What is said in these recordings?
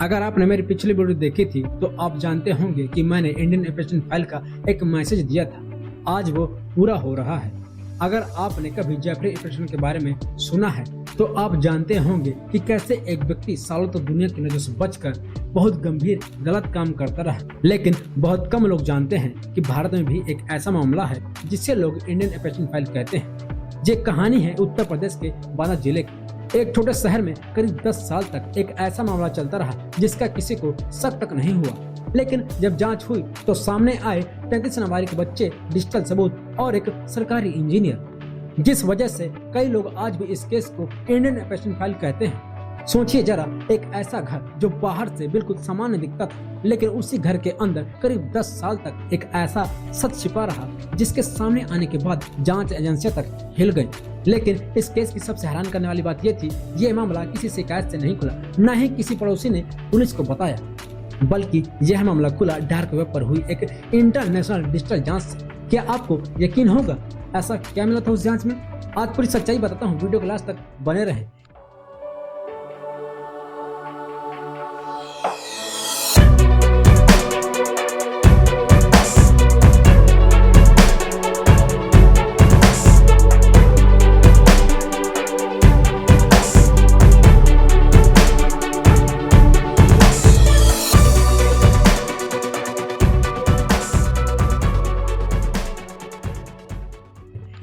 अगर आपने मेरी पिछली वीडियो देखी थी तो आप जानते होंगे कि मैंने इंडियन ऑपरेशन फाइल का एक मैसेज दिया था। आज वो पूरा हो रहा है। अगर आपने कभी जेफरी ऑपरेशन के बारे में सुना है तो आप जानते होंगे कि कैसे एक व्यक्ति सालों तक दुनिया की नजर से बचकर बहुत गंभीर गलत काम करता रहा। लेकिन बहुत कम लोग जानते हैं कि भारत में भी एक ऐसा मामला है जिसे लोग इंडियन ऑपरेशन फाइल कहते हैं। ये कहानी है उत्तर प्रदेश के बांदा जिले की। एक छोटे शहर में करीब 10 साल तक एक ऐसा मामला चलता रहा जिसका किसी को शक तक नहीं हुआ। लेकिन जब जांच हुई तो सामने आए 33 नाबालिग बच्चे, डिजिटल सबूत और एक सरकारी इंजीनियर, जिस वजह से कई लोग आज भी इस केस को इंडियन ऑपरेशन फाइल कहते हैं। सोचिए जरा, एक ऐसा घर जो बाहर से बिल्कुल सामान्य दिखता था, लेकिन उसी घर के अंदर करीब 10 साल तक एक ऐसा सच छिपा रहा जिसके सामने आने के बाद जांच एजेंसियां तक हिल गई। लेकिन इस केस की सबसे हैरान करने वाली बात यह थी, ये मामला किसी शिकायत से नहीं खुला, न ही किसी पड़ोसी ने पुलिस को बताया, बल्कि यह मामला खुला डार्क वेब पर हुई एक इंटरनेशनल डिजिटल जांच से। क्या आपको यकीन होगा ऐसा क्या मिला था उस जांच में? आज पूरी सच्चाई बताता हूँ, वीडियो के लास्ट तक बने रहें।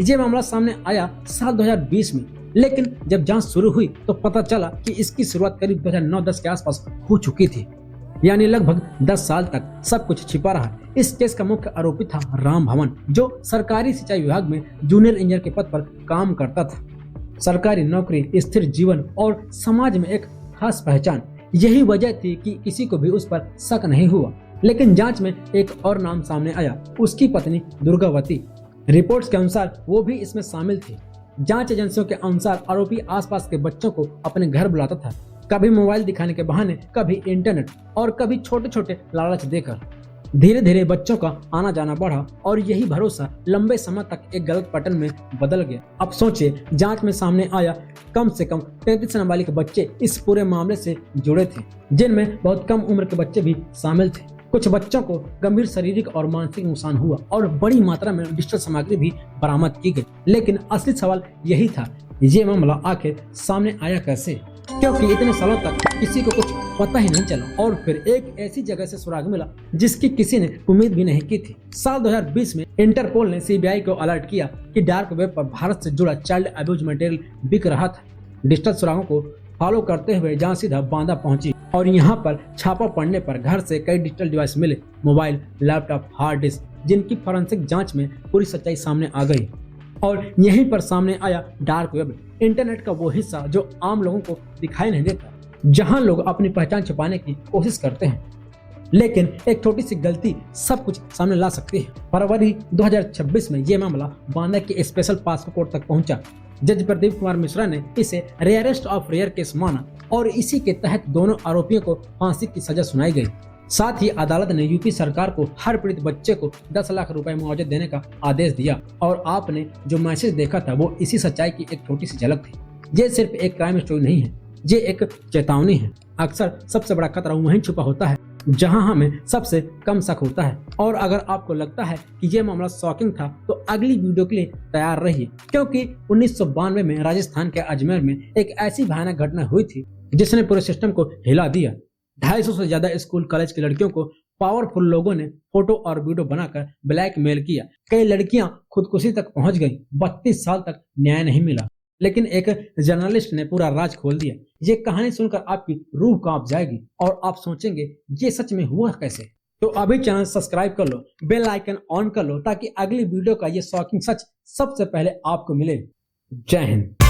ये मामला सामने आया साल 2020 में, लेकिन जब जांच शुरू हुई तो पता चला कि इसकी शुरुआत करीब 2009-10 के आसपास हो चुकी थी। यानी लगभग 10 साल तक सब कुछ छिपा रहा। इस केस का मुख्य आरोपी था राम भवन, जो सरकारी सिंचाई विभाग में जूनियर इंजीनियर के पद पर काम करता था। सरकारी नौकरी, स्थिर जीवन और समाज में एक खास पहचान, यही वजह थी कि किसी को भी उस पर शक नहीं हुआ। लेकिन जांच में एक और नाम सामने आया, उसकी पत्नी दुर्गावती। रिपोर्ट्स के अनुसार वो भी इसमें शामिल थी। जांच एजेंसियों के अनुसार आरोपी आसपास के बच्चों को अपने घर बुलाता था, कभी मोबाइल दिखाने के बहाने, कभी इंटरनेट और कभी छोटे छोटे लालच देकर। धीरे धीरे बच्चों का आना जाना बढ़ा और यही भरोसा लंबे समय तक एक गलत पैटर्न में बदल गया। अब सोचिए, जांच में सामने आया कम से कम 33 नाबालिग बच्चे इस पूरे मामले से जुड़े थे, जिनमें बहुत कम उम्र के बच्चे भी शामिल थे। कुछ बच्चों को गंभीर शारीरिक और मानसिक नुकसान हुआ और बड़ी मात्रा में डिजिटल सामग्री भी बरामद की गई। लेकिन असली सवाल यही था, ये मामला आखिर सामने आया कैसे? क्योंकि इतने सालों तक किसी को कुछ पता ही नहीं चला और फिर एक ऐसी जगह से सुराग मिला जिसकी किसी ने उम्मीद भी नहीं की थी। साल 2020 में इंटरपोल ने सीबीआई को अलर्ट किया कि डार्क वेब पर भारत से जुड़ा चाइल्ड अब्यूज मटेरियल बिक रहा था। डिजिटल सुरागों को फॉलो करते हुए जांच सीधा बांदा पहुंची और यहाँ पर छापा पड़ने पर घर से कई डिजिटल डिवाइस मिले, मोबाइल, लैपटॉप, हार्ड डिस्क, जिनकी फोरेंसिक जांच में पूरी सच्चाई सामने आ गई। और यहीं पर सामने आया डार्क वेब, इंटरनेट का वो हिस्सा जो आम लोगों को दिखाई नहीं देता, जहां लोग अपनी पहचान छुपाने की कोशिश करते हैं। लेकिन एक छोटी सी गलती सब कुछ सामने ला सकती है। फरवरी 2026 में ये मामला बांदा के स्पेशल पास्को कोर्ट तक पहुंचा। जज प्रदीप कुमार मिश्रा ने इसे रेयरेस्ट ऑफ रेयर केस माना और इसी के तहत दोनों आरोपियों को फांसी की सजा सुनाई गई। साथ ही अदालत ने यूपी सरकार को हर पीड़ित बच्चे को 10 लाख रुपए मुआवजा देने का आदेश दिया। और आपने जो मैसेज देखा था वो इसी सच्चाई की एक छोटी सी झलक थी। ये सिर्फ एक क्राइम स्टोरी नहीं है, ये एक चेतावनी है। अक्सर सबसे बड़ा खतरा वहीं छुपा होता है जहां हमें सबसे कम शक होता है। और अगर आपको लगता है कि यह मामला शॉकिंग था तो अगली वीडियो के लिए तैयार रहिए, क्योंकि 1992 में राजस्थान के अजमेर में एक ऐसी भयानक घटना हुई थी जिसने पूरे सिस्टम को हिला दिया। 250 से ज्यादा स्कूल कॉलेज की लड़कियों को पावरफुल लोगों ने फोटो और वीडियो बनाकर ब्लैकमेल किया। कई लड़कियां खुदकुशी तक पहुंच गईं। 32 साल तक न्याय नहीं मिला, लेकिन एक जर्नलिस्ट ने पूरा राज खोल दिया। ये कहानी सुनकर आपकी रूह कांप जाएगी और आप सोचेंगे ये सच में हुआ कैसे? तो अभी चैनल सब्सक्राइब कर लो, बेल आइकन ऑन कर लो, ताकि अगली वीडियो का ये शॉकिंग सच सबसे पहले आपको मिले। जय हिंद।